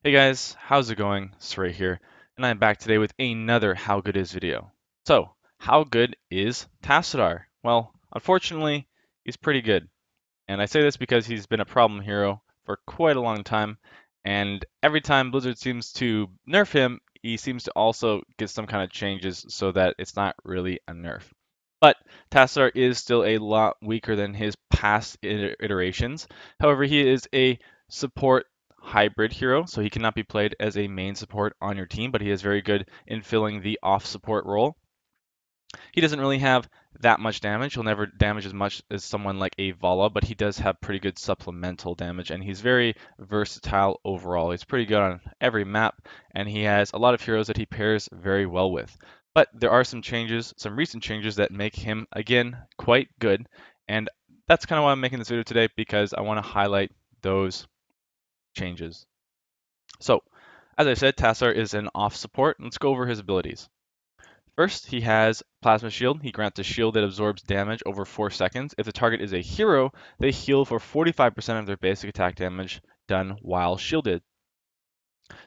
Hey guys, how's it going? Srey here, and I'm back today with another How Good Is video. So, how good is Tassadar? Well, unfortunately, he's pretty good. And I say this because he's been a problem hero for quite a long time, and every time Blizzard seems to nerf him, he seems to also get some kind of changes so that it's not really a nerf. But Tassadar is still a lot weaker than his past iterations. However, he is a support hybrid hero, so he cannot be played as a main support on your team, but he is very good in filling the off support role. He doesn't really have that much damage. He'll never damage as much as someone like a Vala, but he does have pretty good supplemental damage, and he's very versatile overall. He's pretty good on every map, and he has a lot of heroes that he pairs very well with. But there are some changes, some recent changes that make him, again, quite good, and that's kind of why I'm making this video today, because I want to highlight those changes. So, as I said, Tassar is an off support. Let's go over his abilities. First, he has Plasma Shield. He grants a shield that absorbs damage over 4 seconds. If the target is a hero, they heal for 45% of their basic attack damage done while shielded.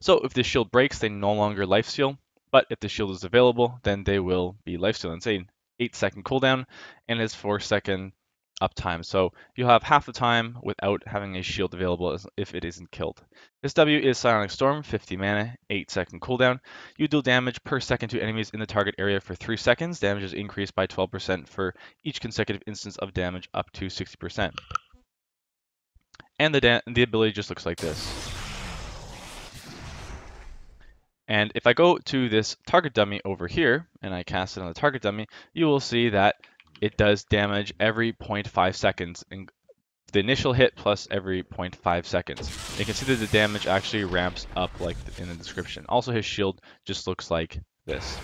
So if the shield breaks, they no longer lifesteal, but if the shield is available, then they will be lifesteal. It's an 8-second cooldown and it's 4-second uptime. So you'll have half the time without having a shield available if it isn't killed. This W is Silent Storm, 50 mana, 8-second cooldown. You deal damage per second to enemies in the target area for 3 seconds. Damage is increased by 12% for each consecutive instance of damage up to 60%. And the ability just looks like this. And if I go to this target dummy over here, and I cast it on the target dummy, you will see that it does damage every 0.5 seconds, in the initial hit plus every 0.5 seconds. You can see that the damage actually ramps up like in the description. Also, his shield just looks like this.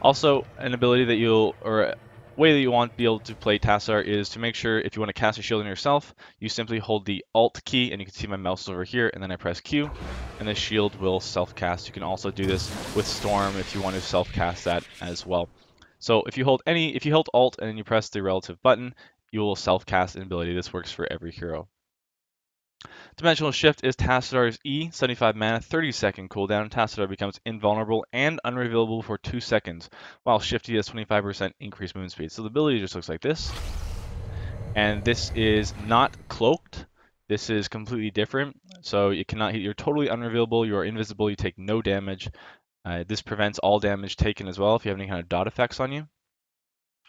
Also, an ability that or way that you want to be able to play Tassadar is to make sure if you want to cast a shield on yourself, you simply hold the Alt key, and you can see my mouse is over here, and then I press Q, and the shield will self-cast. You can also do this with Storm if you want to self-cast that as well. So if you hold Alt and then you press the relative button, you will self-cast an ability. This works for every hero. Dimensional Shift is Tassadar's E, 75 mana, 30-second cooldown. Tassadar becomes invulnerable and unrevealable for 2 seconds, while Shifty has 25% increased movement speed. So the ability just looks like this. And this is not cloaked. This is completely different. So you cannot hit. You're totally unrevealable. You are invisible. You take no damage. This prevents all damage taken as well if you have any kind of dot effects on you.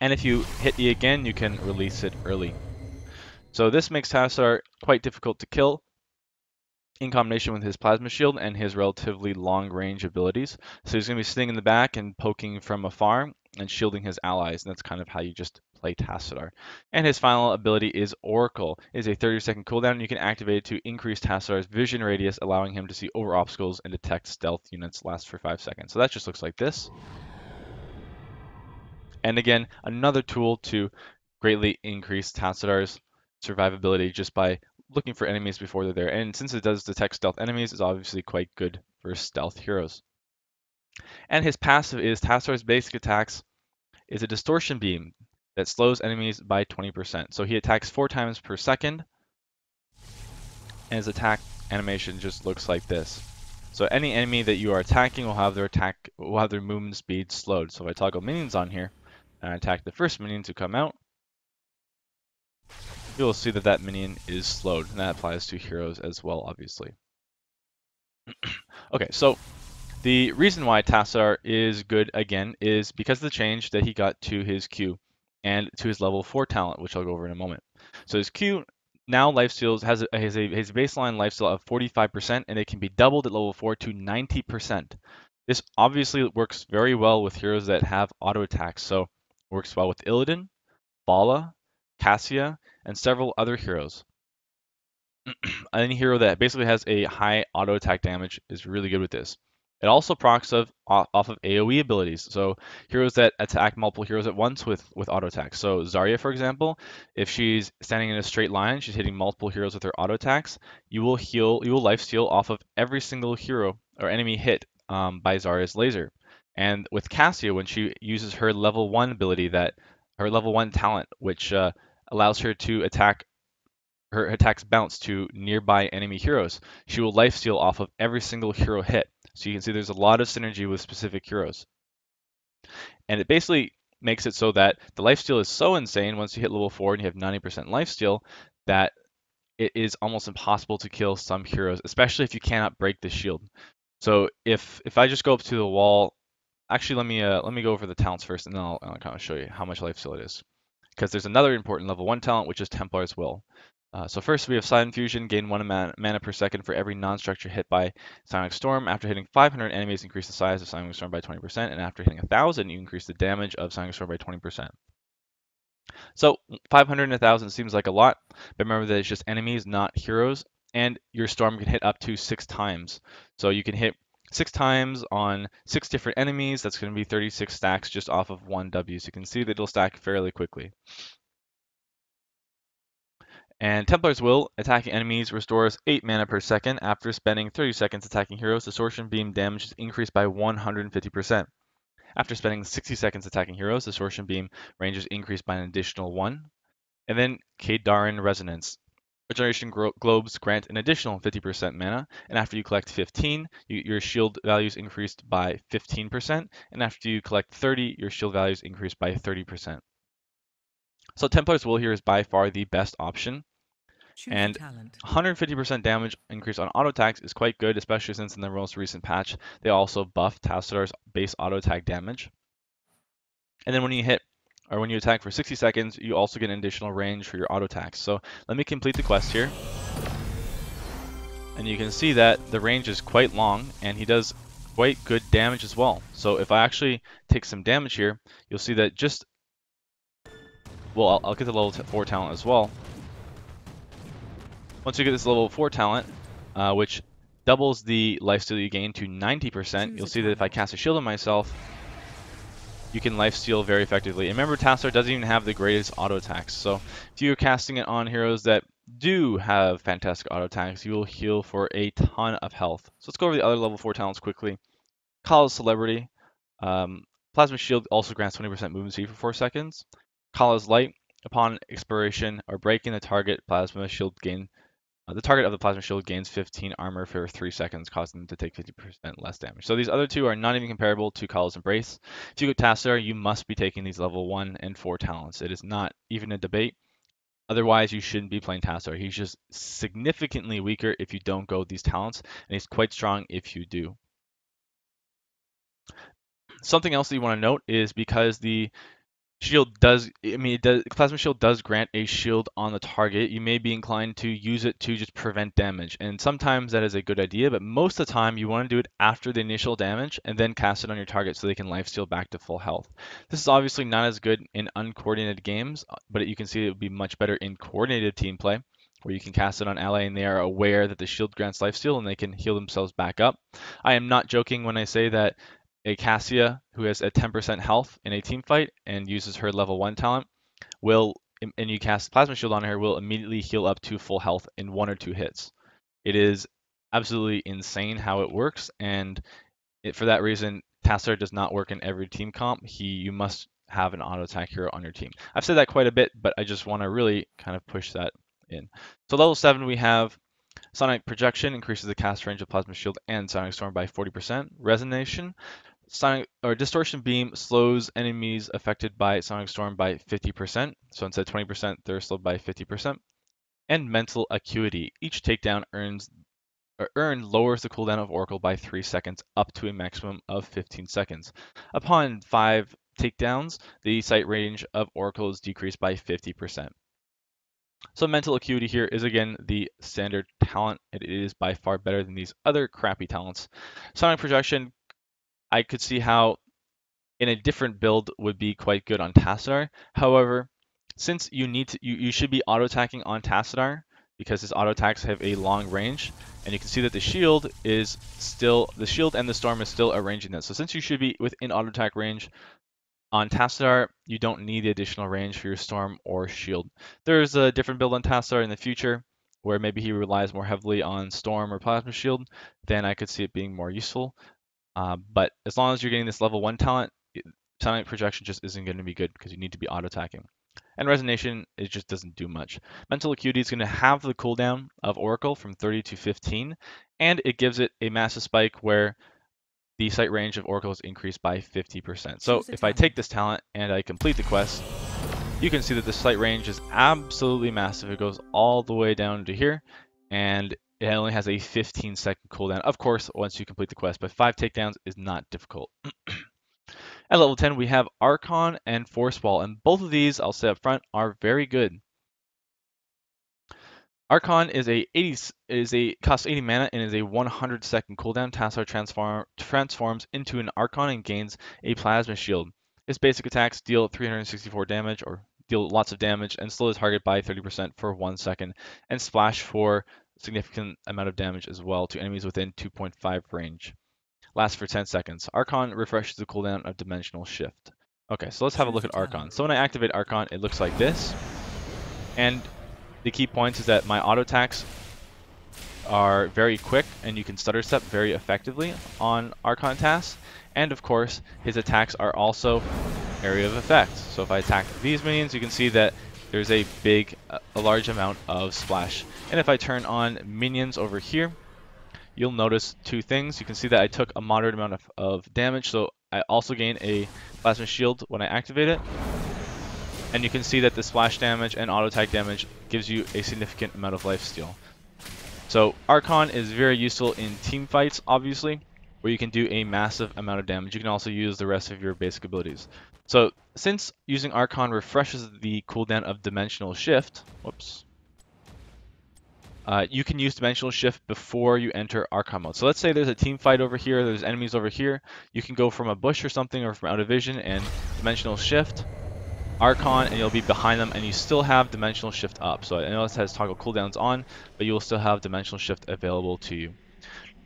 And if you hit E again, you can release it early. So this makes Tassadar quite difficult to kill in combination with his plasma shield and his relatively long range abilities. So he's going to be sitting in the back and poking from afar and shielding his allies, and that's kind of how you just play Tassadar. And his final ability is Oracle. It is a 30-second cooldown. You can activate it to increase Tassadar's vision radius, allowing him to see over obstacles and detect stealth units. Lasts for 5 seconds. So that just looks like this. And again, another tool to greatly increase Tassadar's survivability just by looking for enemies before they're there. And since it does detect stealth enemies, it's obviously quite good for stealth heroes. And his passive is Tassadar's basic attacks is a distortion beam that slows enemies by 20%. So he attacks 4 times per second, and his attack animation just looks like this. So any enemy that you are attacking will have their movement speed slowed. So if I toggle minions on here and I attack the first minion to come out, you'll see that that minion is slowed, and that applies to heroes as well, obviously. Okay, so the reason why Tassadar is good again is because of the change that he got to his Q and to his level 4 talent, which I'll go over in a moment. So his Q now lifesteals has a baseline lifesteal of 45%, and it can be doubled at level 4 to 90%. This obviously works very well with heroes that have auto attacks, so it works well with Illidan, Bala, Cassia, and several other heroes. Any hero that basically has a high auto attack damage is really good with this. It also procs off of AoE abilities, so heroes that attack multiple heroes at once with auto attacks. So Zarya, for example, if she's standing in a straight line, she's hitting multiple heroes with her auto attacks, you will life steal off of every single hero or enemy hit by Zarya's laser. And with Cassia, when she uses her level 1 ability, her level 1 talent, which allows her to attack her attacks bounce to nearby enemy heroes. She will lifesteal off of every single hero hit. So you can see there's a lot of synergy with specific heroes. And it basically makes it so that the lifesteal is so insane once you hit level 4 and you have 90% lifesteal that it is almost impossible to kill some heroes, especially if you cannot break the shield. So if I just go up to the wall, actually let me go over the talents first, and then I'll kind of show you how much lifesteal it is. Because there's another important level 1 talent, which is Templar's Will. So first we have Side Infusion, gain 1 mana per second for every non-structure hit by Sonic Storm. After hitting 500 enemies, increase the size of Sonic Storm by 20%, and after hitting 1,000, you increase the damage of Sonic Storm by 20%. So 500 and 1,000 seems like a lot, but remember that it's just enemies, not heroes, and your storm can hit up to 6 times. So you can hit 6 times on 6 different enemies. That's going to be 36 stacks just off of 1 W. So you can see that it'll stack fairly quickly. And Templar's Will, attacking enemies, restores 8 mana per second. After spending 30 seconds attacking heroes, Distortion Beam damage is increased by 150%. After spending 60 seconds attacking heroes, Distortion Beam range is increased by an additional 1. And then Kadarin Resonance. Regeneration globes grant an additional 50% mana, and after you collect 15, your shield values increased by 15%, and after you collect 30, your shield values increased by 30%. So Templar's Will here is by far the best option. And 150% damage increase on auto attacks is quite good, especially since in the most recent patch, they also buffed Tassadar's base auto attack damage. And then when you hit, or when you attack for 60 seconds, you also get an additional range for your auto attacks. So let me complete the quest here. And you can see that the range is quite long, and he does quite good damage as well. So if I actually take some damage here, you'll see that just, well, I'll get the level 4 talent as well. Once you get this level 4 talent, which doubles the lifesteal you gain to 90%, you'll see that if I cast a shield on myself, you can lifesteal very effectively. And remember, Tassadar doesn't even have the greatest auto attacks. So if you're casting it on heroes that do have fantastic auto attacks, you will heal for a ton of health. So let's go over the other level 4 talents quickly. Kala's Celebrity. Plasma Shield also grants 20% movement speed for 4 seconds. Kala's Light. Upon expiration or breaking the target plasma shield gain, the target of the plasma shield gains 15 armor for 3 seconds, causing them to take 50% less damage. So these other two are not even comparable to Kala's Embrace. If you go Tassadar, you must be taking these level 1 and 4 talents. It is not even a debate. Otherwise, you shouldn't be playing Tassadar. He's just significantly weaker if you don't go these talents, and he's quite strong if you do. Something else that you want to note is because the shield does, plasma shield does grant a shield on the target, you may be inclined to use it to just prevent damage. And sometimes that is a good idea, but most of the time you want to do it after the initial damage and then cast it on your target so they can lifesteal back to full health. This is obviously not as good in uncoordinated games, but you can see it would be much better in coordinated team play, where you can cast it on ally and they are aware that the shield grants lifesteal and they can heal themselves back up. I am not joking when I say that a Cassia who has a 10% health in a team fight and uses her level 1 talent will, and you cast Plasma Shield on her, will immediately heal up to full health in 1 or 2 hits. It is absolutely insane how it works, and for that reason, Tassadar does not work in every team comp. You must have an auto attack hero on your team. I've said that quite a bit, but I just want to really kind of push that in. So level 7 we have Sonic Projection, increases the cast range of Plasma Shield and Sonic Storm by 40%. Resonation, Sonic or Distortion Beam slows enemies affected by Sonic Storm by 50%. So instead of 20%, they're slowed by 50%. And Mental Acuity. Each takedown earned lowers the cooldown of Oracle by 3 seconds up to a maximum of 15 seconds. Upon 5 takedowns, the sight range of Oracle is decreased by 50%. So Mental Acuity here is again the standard talent. It is by far better than these other crappy talents. Sonic Projection, I could see how in a different build would be quite good on Tassadar. However, since you should be auto attacking on Tassadar because his auto attacks have a long range, and you can see that the shield and the storm is still arranging that. So since you should be within auto attack range on Tassadar, you don't need the additional range for your storm or shield. There's a different build on Tassadar in the future where maybe he relies more heavily on storm or plasma shield, then I could see it being more useful. But as long as you're getting this level 1 talent, Sonic Projection just isn't going to be good because you need to be auto attacking. And Resonation, it just doesn't do much. Mental Acuity is going to have the cooldown of Oracle from 30 to 15, and it gives it a massive spike where the sight range of Oracle is increased by 50%. So if I take this talent and I complete the quest, you can see that the sight range is absolutely massive. It goes all the way down to here, and it only has a 15-second cooldown. Of course, once you complete the quest, but 5 takedowns is not difficult. At level 10, we have Archon and Force Wall, and both of these, I'll say up front, are very good. Archon is costs 80 mana and is a 100-second cooldown. Tassadar transforms into an Archon and gains a plasma shield. His basic attacks deal 364 damage, or deal lots of damage, and slow the target by 30% for 1 second, and splash for significant amount of damage as well to enemies within 2.5 range. Lasts for 10 seconds. Archon refreshes the cooldown of Dimensional Shift. Okay, so let's have a look at Archon. So when I activate Archon, it looks like this, and the key point is that my auto attacks are very quick, and you can stutter step very effectively on Archon tasks. And of course, his attacks are also area of effect. So if I attack these minions, you can see that there's a large amount of splash. And if I turn on minions over here, you'll notice two things. You can see that I took a moderate amount of damage, so I also gain a plasma shield when I activate it. And you can see that the splash damage and auto attack damage gives you a significant amount of lifesteal. So Archon is very useful in team fights, obviously, where you can do a massive amount of damage. You can also use the rest of your basic abilities. So since using Archon refreshes the cooldown of Dimensional Shift, you can use Dimensional Shift before you enter Archon mode. So let's say there's a team fight over here, there's enemies over here. You can go from a bush or something, or from out of vision, and Dimensional Shift Archon, and you'll be behind them, and you still have Dimensional Shift up. So I know it has toggle cooldowns on, but you will still have Dimensional Shift available to you.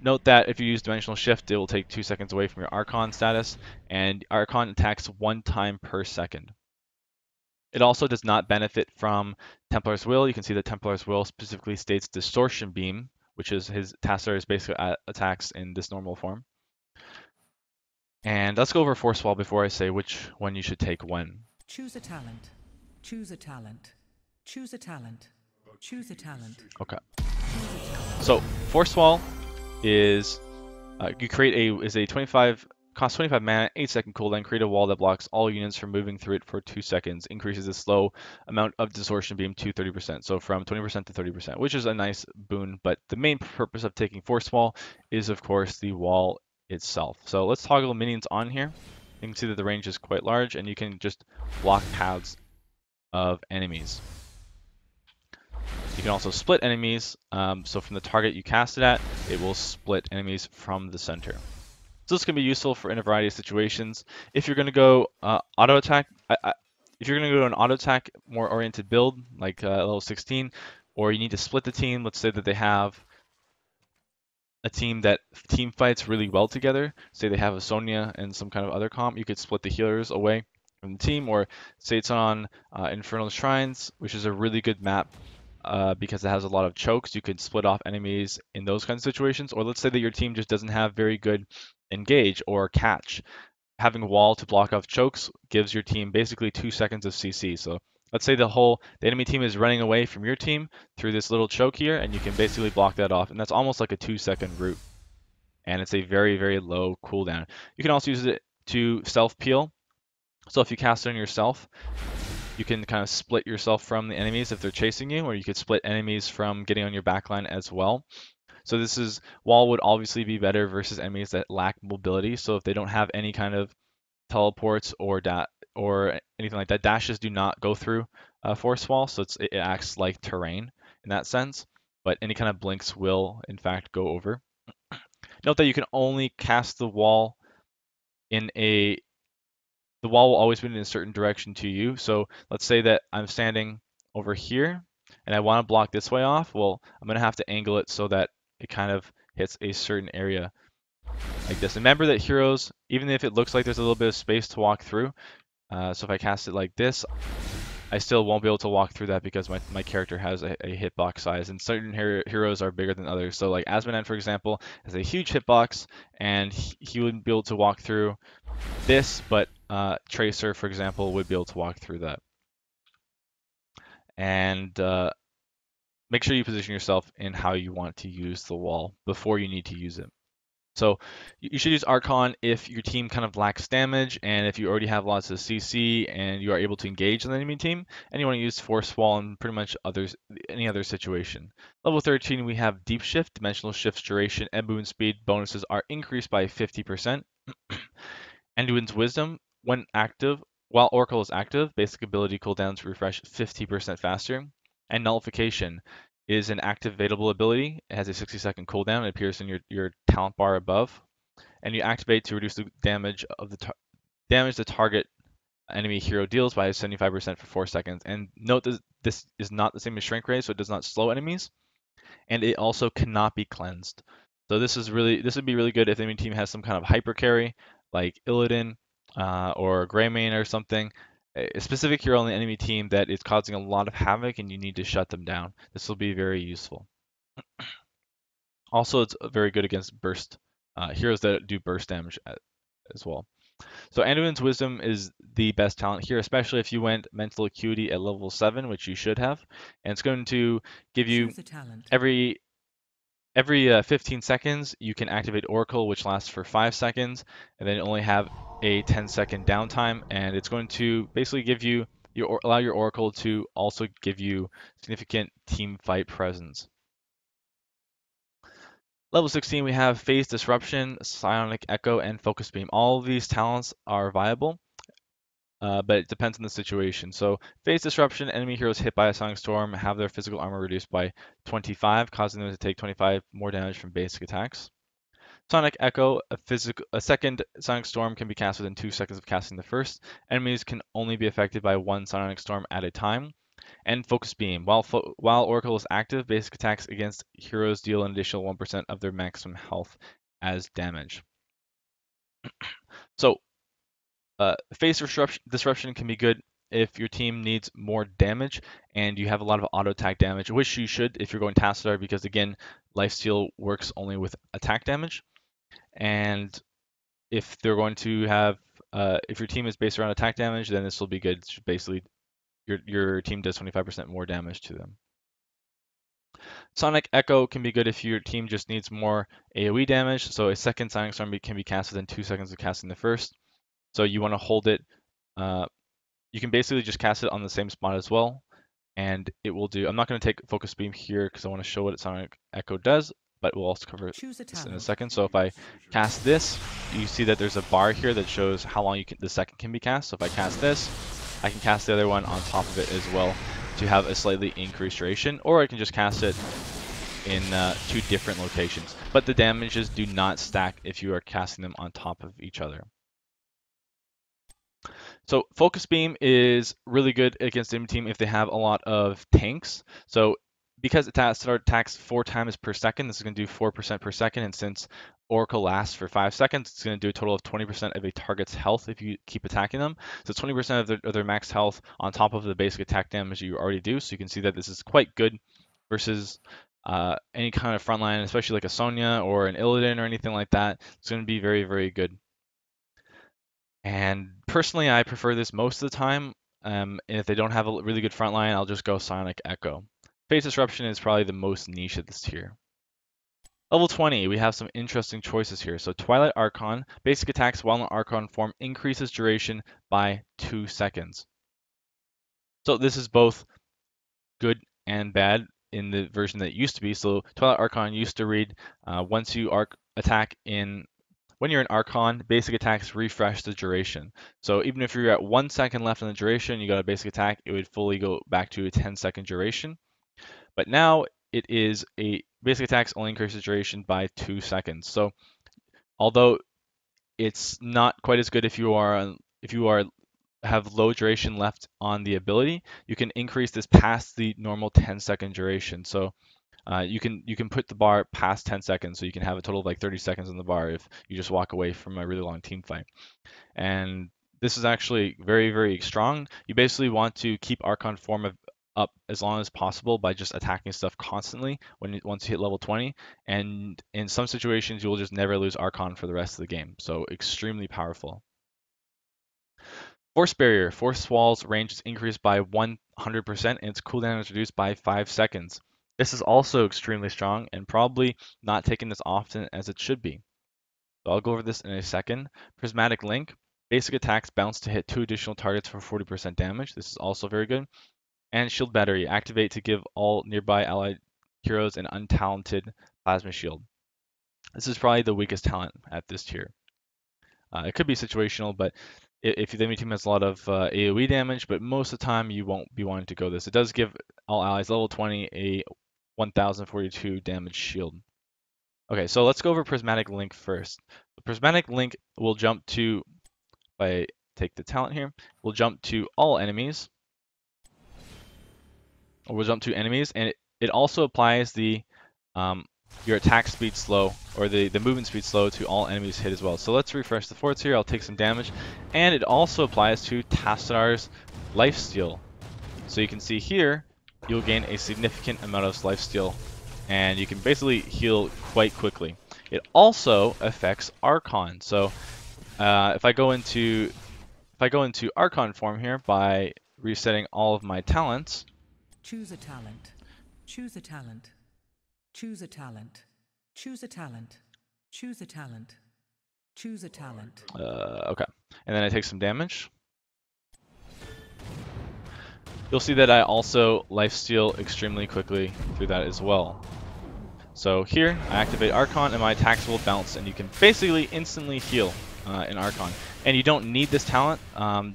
Note that if you use Dimensional Shift, it will take 2 seconds away from your Archon status, and Archon attacks 1 time per second. It also does not benefit from Templar's Will. You can see that Templar's Will specifically states Distortion Beam, which is his Tassadar's basic attacks in this normal form. And let's go over Force Wall before I say which one you should take when. Choose a talent. Choose a talent. Choose a talent. Choose a talent. Okay. So Force Wall is costs 25 mana, 8-second cooldown. Create a wall that blocks all units from moving through it for 2 seconds. Increases the slow amount of Distortion Beam to 30%. So from 20% to 30%, which is a nice boon. But the main purpose of taking Force Wall is, of course, the wall itself. So let's toggle minions on here. You can see that the range is quite large, and you can just block paths of enemies. You can also split enemies, so from the target you cast it at, it will split enemies from the center. So this can be useful in a variety of situations. If you're going to go auto attack, if you're going to go to an auto attack more oriented build, like level 16, or you need to split the team, let's say that they have a team that team fights really well together. Say they have a Sonya and some kind of other comp, you could split the healers away from the team, or say it's on Infernal Shrines, which is a really good map because it has a lot of chokes. You could split off enemies in those kinds of situations. Or let's say that your team just doesn't have very good engage or catch. Having a wall to block off chokes gives your team basically 2 seconds of CC. So let's say the enemy team is running away from your team through this little choke here, and you can basically block that off. And that's almost like a 2-second route. And it's a very, very low cooldown. You can also use it to self-peel. So if you cast it on yourself, you can kind of split yourself from the enemies if they're chasing you, or you could split enemies from getting on your backline as well. So wall would obviously be better versus enemies that lack mobility. So if they don't have any kind of teleports or anything like that, dashes do not go through Force Wall, so it acts like terrain in that sense. But any kind of blinks will in fact go over. Note that you can only cast the wall the wall will always be in a certain direction to you. So let's say that I'm standing over here and I want to block this way off. Well, I'm going to have to angle it so that it kind of hits a certain area like this. Remember that heroes, even if it looks like there's a little bit of space to walk through, so if I cast it like this, I still won't be able to walk through that because my character has a hitbox size, and certain heroes are bigger than others. So like Asmodan, for example, has a huge hitbox, and he wouldn't be able to walk through this, but Tracer, for example, would be able to walk through that. and make sure you position yourself in how you want to use the wall before you need to use it. So you should use Archon if your team kind of lacks damage and if you already have lots of CC and you are able to engage the enemy team, and you want to use Force Wall in pretty much any other situation. Level 13, we have Deep Shift. Dimensional Shift's duration and movement speed bonuses are increased by 50%. Anduin's Wisdom, when active, while Oracle is active, basic ability cooldowns refresh 50% faster. And Nullification is an activatable ability. It has a 60-second cooldown. It appears in your talent bar above, and you activate to reduce the damage of damage the target enemy hero deals by 75% for 4 seconds. And note that this is not the same as Shrink Ray, so it does not slow enemies, and it also cannot be cleansed. So this would be really good if the enemy team has some kind of hyper carry like Illidan or Greymane or something, a specific hero on the enemy team that is causing a lot of havoc and you need to shut them down. This will be very useful. Also, it's very good against burst heroes that do burst damage as well. So Anduin's Wisdom is the best talent here, especially if you went Mental Acuity at level 7, which you should have. And it's going to give you Choose a talent. every 15 seconds, you can activate Oracle, which lasts for 5 seconds, and then only have a 10-second downtime. And it's going to basically give you allow your Oracle to also give you significant team fight presence. Level 16, we have Phase Disruption, Psionic Echo, and Focus Beam. All of these talents are viable, but it depends on the situation. So Phase Disruption, enemy heroes hit by a Sonic Storm have their physical armor reduced by 25, causing them to take 25 more damage from basic attacks. Sonic Echo, a second Sonic Storm can be cast within 2 seconds of casting the first. Enemies can only be affected by one Sonic Storm at a time. And Focus Beam. While Oracle is active, basic attacks against heroes deal an additional 1% of their maximum health as damage. So, Phase Disruption can be good if your team needs more damage and you have a lot of auto attack damage, which you should if you're going Tassadar, because again, lifesteal works only with attack damage. And if they're going to have, if your team is based around attack damage, then this will be good. It's basically, your team does 25% more damage to them. Sonic Echo can be good if your team just needs more AoE damage. So a second Sonic Storm can be cast within 2 seconds of casting the first. So you want to hold it. You can basically just cast it on the same spot as well, and it will do. I'm not going to take Focus Beam here because I want to show what Sonic Echo does, but we'll also cover Choose a this in a talent. second. So if I cast this, you see that there's a bar here that shows how long the second can be cast. So if I cast this, I can cast the other one on top of it as well to have a slightly increased duration, or I can just cast it in 2 different locations. But the damages do not stack if you are casting them on top of each other. So Focus Beam is really good against the enemy team if they have a lot of tanks. So because it attacks 4 times per second, this is going to do 4% per second, and since Oracle lasts for 5 seconds, it's going to do a total of 20% of a target's health if you keep attacking them. So 20% of their max health on top of the basic attack damage you already do. So you can see that this is quite good versus any kind of frontline, especially like a Sonya or an Illidan or anything like that. It's going to be very, very good. And personally, I prefer this most of the time. And if they don't have a really good front line, I'll just go Sonic Echo. Phase Disruption is probably the most niche at this tier. Level 20, we have some interesting choices here. So Twilight Archon, basic attacks while in Archon form increases duration by 2 seconds. So this is both good and bad in the version that it used to be. So Twilight Archon used to read once you attack in when you're in Archon, basic attacks refresh the duration. So even if you're at 1 second left in the duration, you got a basic attack, it would fully go back to a 10-second duration. But now it is a basic attacks only increases duration by 2 seconds. So although it's not quite as good if you have low duration left on the ability, you can increase this past the normal 10-second duration. So you can put the bar past 10 seconds, so you can have a total of like 30 seconds on the bar if you just walk away from a really long team fight. And this is actually very, very strong. You basically want to keep Archon form up as long as possible by just attacking stuff constantly once you hit level 20. And in some situations, you will just never lose Archon for the rest of the game. So extremely powerful. Force Barrier. Force Wall's range is increased by 100% 100% and its cooldown is reduced by 5 seconds. This is also extremely strong and probably not taken as often as it should be. So I'll go over this in a second. Prismatic Link. Basic attacks bounce to hit 2 additional targets for 40% damage. This is also very good. And Shield Battery. Activate to give all nearby allied heroes an untalented plasma shield. This is probably the weakest talent at this tier. It could be situational, but if the enemy team has a lot of AoE damage, but most of the time you won't be wanting to go this. It does give all allies level 20 a 1042 damage shield. Okay, so let's go over Prismatic Link first. The Prismatic Link will jump to, if I take the talent here, will jump to all enemies, or will jump to enemies, and it also applies the your attack speed slow, or the movement speed slow to all enemies hit as well. So let's refresh the forts here, I'll take some damage, and it also applies to Tassadar's lifesteal. So you can see here, you'll gain a significant amount of lifesteal, and you can basically heal quite quickly. It also affects Archon. So if I go into Archon form here by resetting all of my talents. Choose a talent. Choose a talent. Choose a talent. Choose a talent. Choose a talent. Choose a talent. Okay, and then I take some damage. You'll see that I also lifesteal extremely quickly through that as well. So here, I activate Archon and my attacks will bounce, and you can basically instantly heal in Archon. And you don't need this talent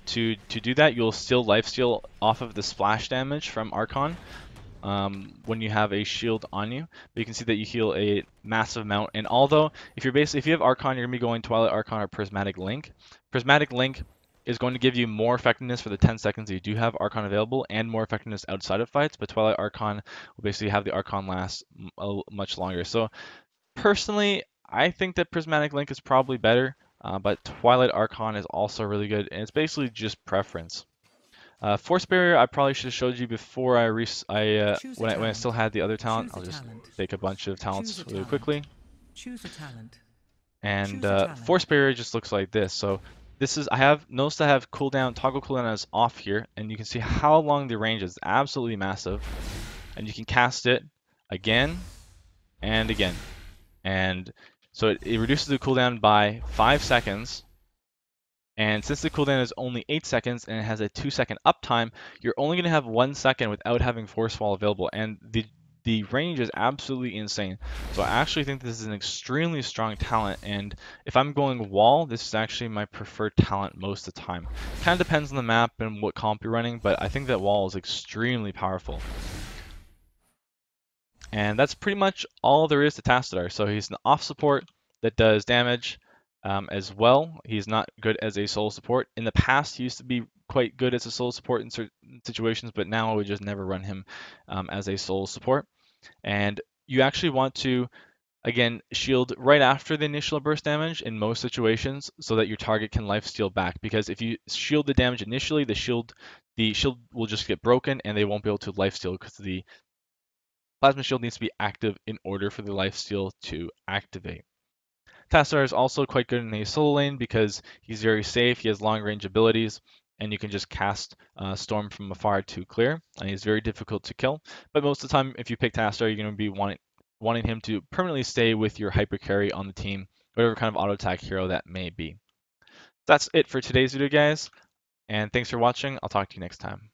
to do that. You'll still lifesteal off of the splash damage from Archon when you have a shield on you. But you can see that you heal a massive amount. And although if you have Archon, you're gonna be going Twilight Archon or Prismatic Link. Prismatic Link is going to give you more effectiveness for the 10 seconds that you do have Archon available, and more effectiveness outside of fights, but Twilight Archon will basically have the Archon last much longer. So personally, I think that Prismatic Link is probably better, but Twilight Archon is also really good, and it's basically just preference. Force Barrier, I probably should have showed you before when I still had the other talent. I'll just take a bunch of talents really quickly. Choose a talent. And Force Barrier just looks like this. So I have noticed I have toggle cooldown is off here, and you can see how long the range is. Absolutely massive. And you can cast it again and again. And so it reduces the cooldown by 5 seconds. And since the cooldown is only 8 seconds and it has a 2-second uptime, you're only going to have 1 second without having Force Wall available. And the range is absolutely insane. So I actually think this is an extremely strong talent, and if I'm going wall, this is actually my preferred talent most of the time. Kind of depends on the map and what comp you're running, but I think that wall is extremely powerful. And that's pretty much all there is to Tassadar. So he's an off support that does damage as well. He's not good as a solo support. In the past, he used to be quite good as a solo support in certain situations, but now I would just never run him as a solo support. And you actually want to, again, shield right after the initial burst damage in most situations so that your target can lifesteal back. Because if you shield the damage initially, the shield will just get broken and they won't be able to lifesteal because the plasma shield needs to be active in order for the lifesteal to activate. Tassadar is also quite good in a solo lane because he's very safe, he has long range abilities, and you can just cast Storm from afar to clear, and he's very difficult to kill. But most of the time, if you pick Tassadar, you're going to be wanting him to permanently stay with your hyper carry on the team, whatever kind of auto attack hero that may be. That's it for today's video, guys, and thanks for watching. I'll talk to you next time.